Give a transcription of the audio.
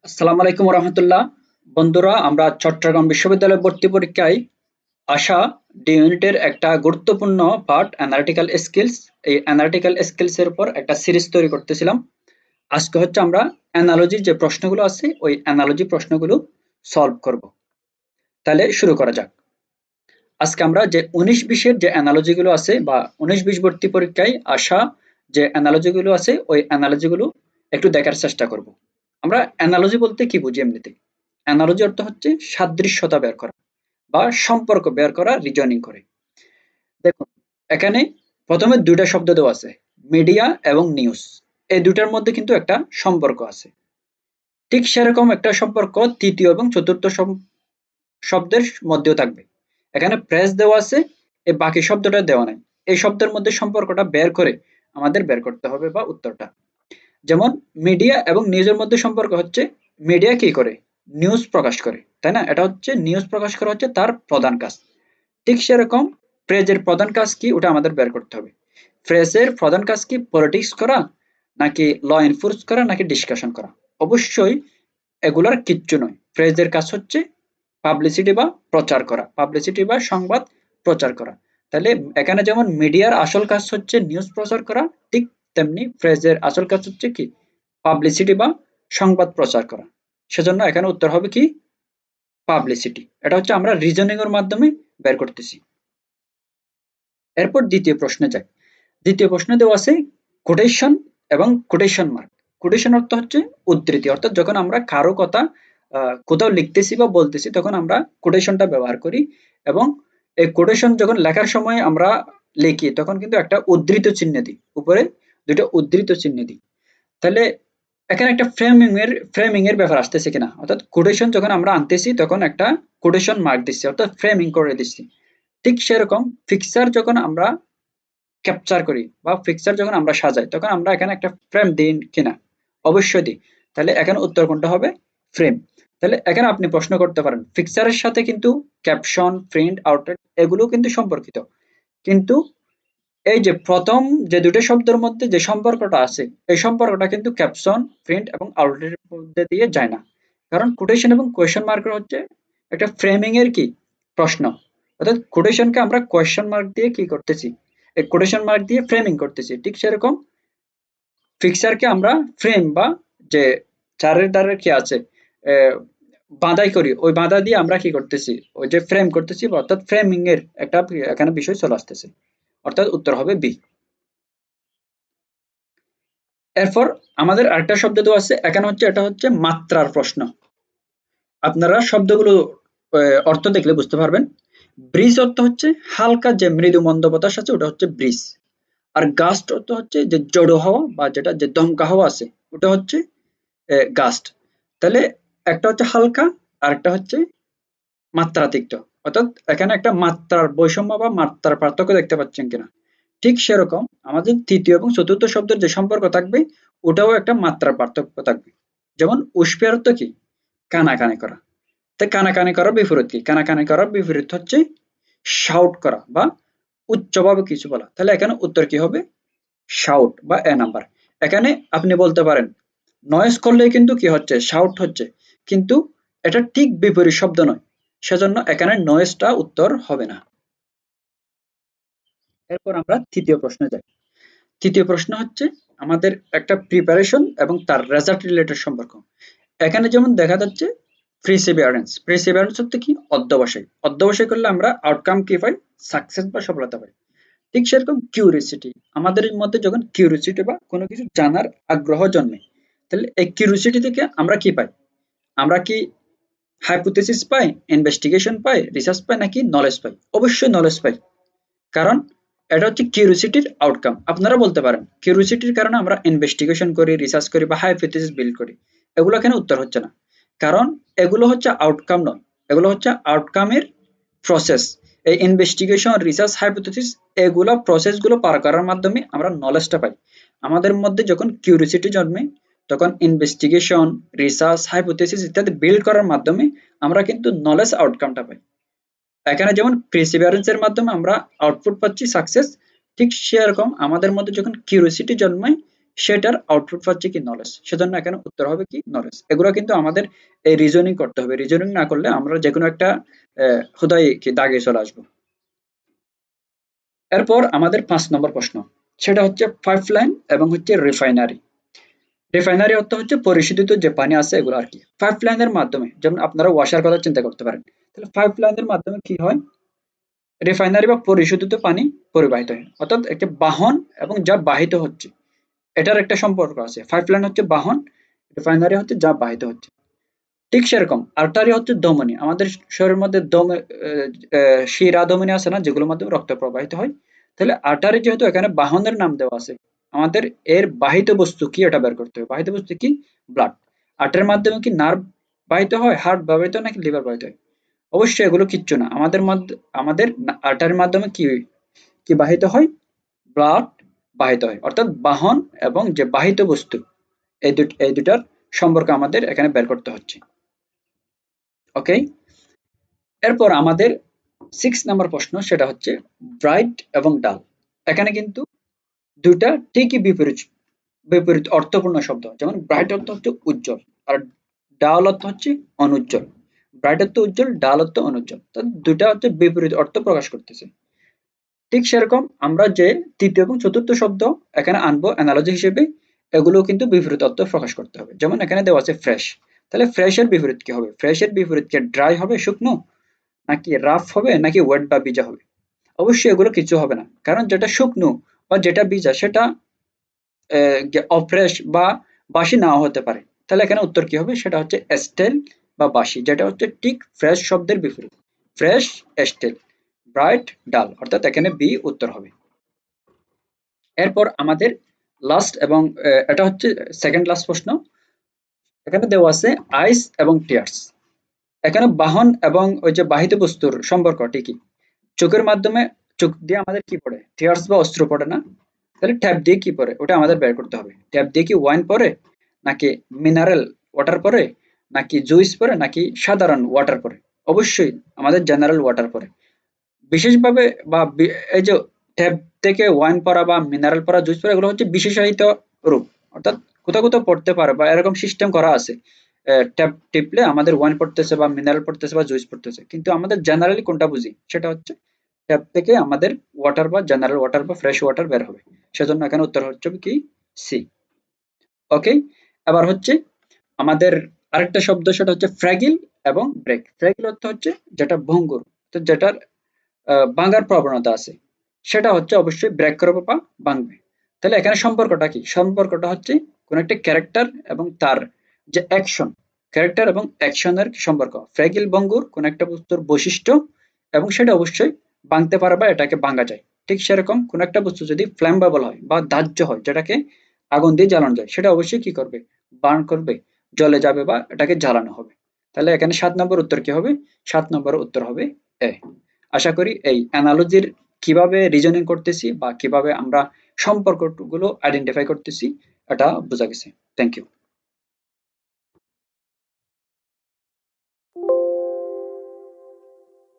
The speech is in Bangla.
আসসালামু আলাইকুম রহমতুল্লাহ। বন্ধুরা, আমরা চট্টগ্রাম বিশ্ববিদ্যালয় ভর্তি পরীক্ষায় আসা ডি ইউনিটের একটা গুরুত্বপূর্ণ পার্ট অ্যানালিটিক্যাল স্কিলস। এই অ্যানালিটিক্যাল স্কিলস এর উপর একটা সিরিজ তৈরি করতেছিলাম। আজকে হচ্ছে আমরা অ্যানালজি যে প্রশ্নগুলো আছে ওই অ্যানালজি প্রশ্নগুলো সলভ করব। তাহলে শুরু করা যাক। আজকে আমরা যে 19-20 যে অ্যানালজি গুলো আছে বা 19-20 ভর্তি পরীক্ষায় আসা যে অ্যানালজি গুলো আছে ওই অ্যানালজি গুলো একটু দেখার চেষ্টা করব। আমরা অ্যানালজি বলতে কি বুঝি এমনিতে? অ্যানালজি অর্থ হচ্ছে সাদৃশ্যতা বের করা বা সম্পর্ক বের করা রিজনিং করে। দেখুন, এখানে প্রথমে দুইটা শব্দ দেওয়া আছে, মিডিয়া এবং নিউজ। এই দুটার মধ্যে কিন্তু একটা সম্পর্ক আছে। ঠিক সেরকম একটা সম্পর্ক তৃতীয় এবং চতুর্থ শব্দের মধ্যেও থাকবে। এখানে প্রেস দেওয়া আছে, এই বাকি শব্দটা দেওয়া নাই। এই শব্দের মধ্যে সম্পর্কটা বের করে আমাদের বের করতে হবে বা উত্তরটা। যেমন মিডিয়া এবং নিউজের মধ্যে সম্পর্ক হচ্ছে, মিডিয়া কি করে? নিউজ প্রকাশ করে, তাই না? এটা হচ্ছে নিউজ প্রকাশ করা হচ্ছে তার প্রধান কাজ। ঠিক সেরকম প্রেজের প্রধান কাজ কি ওটা আমাদের বের করতে হবে। প্রেসের প্রধান কাজ কি? পলিটিক্স করা, নাকি ল এনফোর্স করা, নাকি ডিসকাশন করা? অবশ্যই এগুলার কিচ্ছু নয়। প্রেজের কাজ হচ্ছে পাবলিসিটি বা প্রচার করা, পাবলিসিটি বা সংবাদ প্রচার করা। তাহলে এখানে যেমন মিডিয়ার আসল কাজ হচ্ছে নিউজ প্রচার করা, ঠিক তেমনি প্রেজের আসল কাজ হচ্ছে কি? পাবলিসিটি বা সংবাদ প্রচার করা। সেজন্য এখানে উত্তর হবে কি? পাবলিসিটি। এটা হচ্ছে আমরা রিজনিং এর মাধ্যমে বের করতেছি। এরপর দ্বিতীয় প্রশ্নে যাই। দ্বিতীয় প্রশ্নে দেওয়া আছে কোটেশন এবং কোটেশন মার্ক। কোটেশন অর্থ হচ্ছে উদ্ধৃতি, অর্থাৎ যখন আমরা কারো কথা কোথাও লিখতেছি বা বলতেছি তখন আমরা কোটেশনটা ব্যবহার করি। এবং এই কোটেশন যখন লেখার সময় আমরা লিখি তখন কিন্তু একটা উদ্ধৃত চিহ্ন দিই, উপরে দুটো উদ্ধৃত চিহ্ন দিই। তাহলে এখানে একটা ফ্রেমিং এর ব্যাপার আসতেছে কিনা, অর্থাৎ কোটেশন যখন আমরা আনতেছি তখন একটা কোটেশন মার্ক দিচ্ছি, অর্থাৎ ফ্রেমিং করে দিচ্ছি। ঠিক সেরকম ফিক্সার যখন আমরা ক্যাপচার করি বা ফিক্সার যখন আমরা সাজাই তখন আমরা এখানে একটা ফ্রেম দিই কিনা? অবশ্যই দিই। তাহলে এখানে উত্তর কোনটা হবে? ফ্রেম। তাহলে এখানে আপনি প্রশ্ন করতে পারেন, ফিক্সারের সাথে কিন্তু ক্যাপশন, প্রিন্ট, আউটলেট এগুলো কিন্তু সম্পর্কিত। কিন্তু এই যে প্রথম যে দুটো শব্দের মধ্যে যে সম্পর্কটা আছে এই সম্পর্কটা কিন্তু ক্যাপশন, প্রিন্ট এবং আউটলেটের মধ্যে দিয়ে যায় না। কারণ কোটেশন এবং কোয়েশ্চেন মার্কের হচ্ছে একটা ফ্রেমিং এর কি প্রশ্ন, অর্থাৎ কোটেশনকে আমরা কোয়েশ্চেন মার্ক দিয়ে কি করতেছি? এই কোটেশন মার্ক দিয়ে ফ্রেমিং করতেছি। ঠিক সেরকম ফিক্সারকে আমরা ফ্রেম বা যে চারের দ্বারের কি আছে বাঁধাই করি, ওই বাঁধা দিয়ে আমরা কি করতেছি? ওই যে ফ্রেম করতেছি, অর্থাৎ ফ্রেমিং এর একটা এখানে বিষয় চলে আসতেছে। অর্থাৎ উত্তর হবে বি। এরপর আমাদের আরেকটা শব্দ দেওয়া আছে, এখানে হচ্ছে এটা হচ্ছে মাত্রার প্রশ্ন। আপনারা শব্দগুলো অর্থ দেখলে বুঝতে পারবেন। ব্রিজ অর্থ হচ্ছে হালকা যে মৃদু মন্দ বাতাস আছে ওটা হচ্ছে ব্রিজ। আর গাস্ট অর্থ হচ্ছে যে জড়ো হাওয়া বা যেটা যে দমকা হাওয়া আছে ওটা হচ্ছে গাস্ট। তাহলে একটা হচ্ছে হালকা আর একটা হচ্ছে মাত্রাতিরিক্ত, অর্থাৎ এখানে একটা মাত্রার বৈষম্য বা মাত্রার পার্থক্য দেখতে পাচ্ছেন কিনা? ঠিক সেরকম আমাদের তৃতীয় এবং চতুর্থ শব্দের যে সম্পর্ক থাকবে ওটাও একটা মাত্রার পার্থক্য থাকবে। যেমন উষ্পের অর্থ কি? কানাকানি করা। তাই কানাকানি করার বিপরীত কি? কানাকানি করার বিপরীত হচ্ছে শাউট করা বা উচ্চভাবে কিছু বলা। তাহলে এখানে উত্তর কি হবে? শাউট বা এ নাম্বার। এখানে আপনি বলতে পারেন নয়েজ করলেই কিন্তু কি হচ্ছে? শাউট হচ্ছে। কিন্তু এটা ঠিক বিপরীত শব্দ নয়। সেজন্য এখানে নয়েজটা উত্তর হবে না। এরপর আমরা তৃতীয় প্রশ্নে যাই। তৃতীয় প্রশ্ন হচ্ছে আমাদের একটা প্রিপারেশন এবং তার রেজাল্ট রিলেটেড সম্পর্ক। এখানে যেমন দেখা যাচ্ছে প্রিসিভিয়ারেন্স। প্রিসিভিয়ারেন্স হচ্ছে কি? অধ্যবসায়। অধ্যবসায় করলে আমরা আউটকাম কি পাই? সাকসেস বা সফলতা পাই। ঠিক সেরকম কিউরিওসিটি, আমাদের মধ্যে যখন কিউরিওসিটি বা কোনো কিছু জানার আগ্রহ জন্মে তাহলে এই কিউরিওসিটি থেকে আমরা কি পাই? আমরা কি হাইপোথেসিস পাই, ইনভেস্টিগেশন পাই, রিসার্চ পাই, নাকি নলেজ পাই? অবশ্যই নলেজ পাই। কারণ এটা হচ্ছে কিউরিওসিটির আউটকাম। আপনারা বলতে পারেন কিউরিওসিটির কারণে আমরা ইনভেস্টিগেশন করি, রিসার্চ করি বা হাইপোথেসিস বিল্ড করি। এগুলো এখানে উত্তর হচ্ছে না। কারণ এগুলো হচ্ছে আউটকাম নয়, এগুলো হচ্ছে আউটকামের প্রসেস। এই ইনভেস্টিগেশন, রিসার্চ, হাইপোথেসিস এগুলো প্রসেসগুলো পার করার মাধ্যমে আমরা নলেজটা পাই। আমাদের মধ্যে যখন কিউরিওসিটি জন্মে তখন ইনভেস্টিগেশন, রিসার্চ, হাইপোথেসিস ইত্যাদি বিল্ড করার মাধ্যমে আমরা কিন্তু নলেজ আউটকামটা পাই। এখানে যেমন প্রিসিভিয়ারেন্স এর মাধ্যমে আমরা আউটপুট পাচ্ছি সাকসেস, ঠিক সেরকম আমাদের মধ্যে যখন কিউরিওসিটি জন্মায় সেটার আউটপুট পাচ্ছে কি নলেজ, সেজন্য এখানে উত্তর হবে কি নলেজ। এগুলো কিন্তু আমাদের এই রিজনিং করতে হবে, রিজনিং না করলে আমরা যে কোনো একটা হুদাই কি দাগে চলে আসবো। এরপর আমাদের 5 নম্বর প্রশ্ন, সেটা হচ্ছে পাইপলাইন এবং হচ্ছে রিফাইনারি। রিফাইনারি অর্থ হচ্ছে পরিশোধিত যে পানি আছে এগুলো আর কি। পাইপলাইনের মাধ্যমে, যেমন আপনারা ওয়াসার কথা চিন্তা করতে পারেন, তাহলে পাইপলাইনের মাধ্যমে কি হয়, রিফাইনারি বা পরিশোধিত পানি পরিবাহিত হয়, অর্থাৎ একটা বাহন এবং যা বাহিত হচ্ছে এটার একটা সম্পর্ক আছে। পাইপলাইন হচ্ছে বাহন, রিফাইনারি হচ্ছে যা বাহিত হচ্ছে। ঠিক সেরকম আর্টারি হচ্ছে ধমনী, আমাদের শরীরের মধ্যে শিরা ধমনী আছে না, যেগুলোর মাধ্যমে রক্ত প্রবাহিত হয়। তাহলে আর্টারি যেহেতু এখানে বাহনের নাম দেওয়া আছে, আমাদের এর বাহিত বস্তু কি এটা বের করতে হবে। বাহিত বস্তু কি, ব্লাড। আর্টারির মাধ্যমে কি নার্ভ বাহিত হয়, হার্ট বাহিত হয় নাকি লিভার বাহিত হয়? অবশ্যই এগুলো কিচ্ছু না, আমাদের মধ্যে আমাদের আর্টারির মাধ্যমে কি কি বাহিত হয়, ব্লাড বাহিত হয়। অর্থাৎ বাহন এবং যে বাহিত বস্তু এই দুটার সম্পর্ক আমাদের এখানে বের করতে হচ্ছে। ওকে, এরপর আমাদের 6 নাম্বার প্রশ্ন, সেটা হচ্ছে ব্রাইট এবং ডাল। এখানে কিন্তু দুইটা ঠিকই বিপরীত বিপরীত অর্থপূর্ণ শব্দ। যেমন ব্রাইট অর্থ হচ্ছে উজ্জ্বল, আর ডাল অর্থ হচ্ছে অনুজ্জ্বল। ব্রাইট অর্থ উজ্জ্বল, ডাল অর্থ অনুজ্জ্বল, তো দুইটা হচ্ছে বিপরীত অর্থ প্রকাশ করতেছে। ঠিক সেরকম আমরা যে তৃতীয় এবং চতুর্থ শব্দ এখানে আনবো অ্যানালজি হিসেবে, এগুলো কিন্তু বিপরীত অর্থ প্রকাশ করতে হবে। যেমন এখানে দেওয়া আছে ফ্রেশ, তাহলে ফ্রেশ এর বিপরীত কি হবে? ফ্রেশ এর বিপরীত কি ড্রাই হবে, শুকনো, নাকি রাফ হবে, নাকি ওয়েট বা ভিজা হবে? অবশ্যই এগুলো কিছু হবে না, কারণ যেটা শুকনো বা যেটা ভিজা সেটা অফ্রেশ বা বাসি নাও হতে পারে। তাহলে এখানে উত্তর কি হবে, সেটা হচ্ছে স্টেল বা বাসি, যেটা হচ্ছে ঠিক ফ্রেশ শব্দের বিপরীত। ফ্রেশ, স্টেল, ব্রাইট, ডাল, অর্থাৎ এখানে বি উত্তর হবে। এরপর আমাদের লাস্ট এবং এটা হচ্ছে সেকেন্ড লাস্ট প্রশ্ন। এখানে দেওয়া আছে আইস এবং টিয়ার্স। এখানে বাহন এবং ওই যে বাহিত বস্তুর সম্পর্কটি কি? চোখের মাধ্যমে, চোখ দিয়ে আমাদের কি পড়ে, টিয়ার্স বা অস্ত্র পড়ে না? তাহলে ট্যাপ দিয়ে কি পড়ে, ওটা আমাদের বের করতে হবে। ট্যাপ দিয়ে কি ওয়াইন পড়ে, নাকি মিনারেল ওয়াটার পড়ে, নাকি জুইস পড়ে, নাকি সাধারণ ওয়াটার পড়ে? অবশ্যই আমাদের জেনারেল ওয়াটার পড়ে। বিশেষভাবে বা এই যে ট্যাপ থেকে ওয়াইন পড়া বা মিনারেল পড়া, জুস পড়া, এগুলো হচ্ছে বিশেষায়িত রূপ। অর্থাৎ কোথাও কোথাও পড়তে পারে বা এরকম সিস্টেম করা আছে, ট্যাপ টিপলে আমাদের ওয়াইন পড়তেছে বা মিনারেল পড়তেছে বা জুস পড়তেছে। কিন্তু আমাদের জেনারেলি কোনটা বুঝি, সেটা হচ্ছে ট্যাপ থেকে আমাদের ওয়াটার বা জেনারেল ওয়াটার বা ফ্রেশ ওয়াটার বের হবে। সেজন্য এখানে উত্তর হচ্ছে কি সি। ওকে, এবার হচ্ছে আমাদের আরেকটা শব্দ, সেটা হচ্ছে ফ্র্যাগিল এবং ব্রেক। ফ্র্যাগিল অর্থ হচ্ছে যেটা ভঙ্গুর, তো যেটার ভাঙার প্রবণতা আছে, সেটা হচ্ছে অবশ্যই ব্রেক করবে বা ভাঙবে। তাহলে এখানে সম্পর্কটা কি? সম্পর্কটা হচ্ছে কোন একটা ক্যারেক্টার এবং তার যে অ্যাকশন, ক্যারেক্টার এবং অ্যাকশনের সম্পর্ক। ফ্র্যাগিল ভঙ্গুর কোন একটা বস্তুর বৈশিষ্ট্য, এবং সেটা অবশ্যই ভাঙতে পারে বা এটাকে ভাঙা যায়। ঠিক সেরকম কোন একটা বস্তু যদি ফ্ল্যাম্বেবল হয় বা দাহ্য হয়, যেটাকে আগুন দিয়ে জ্বালানো যায়, সেটা অবশ্যই কি করবে, বার্ন করবে, জ্বলে যাবে বা এটাকে জ্বালানো হবে। তাহলে এখানে 7 নম্বর উত্তর কি হবে? 7 নম্বর উত্তর হবে এ। আশা করি এই অ্যানালজির কিভাবে রিজনিং করতেছি বা কিভাবে আমরা সম্পর্কগুলো আইডেন্টিফাই করতেছি এটা বোঝা গেছে। Thank you.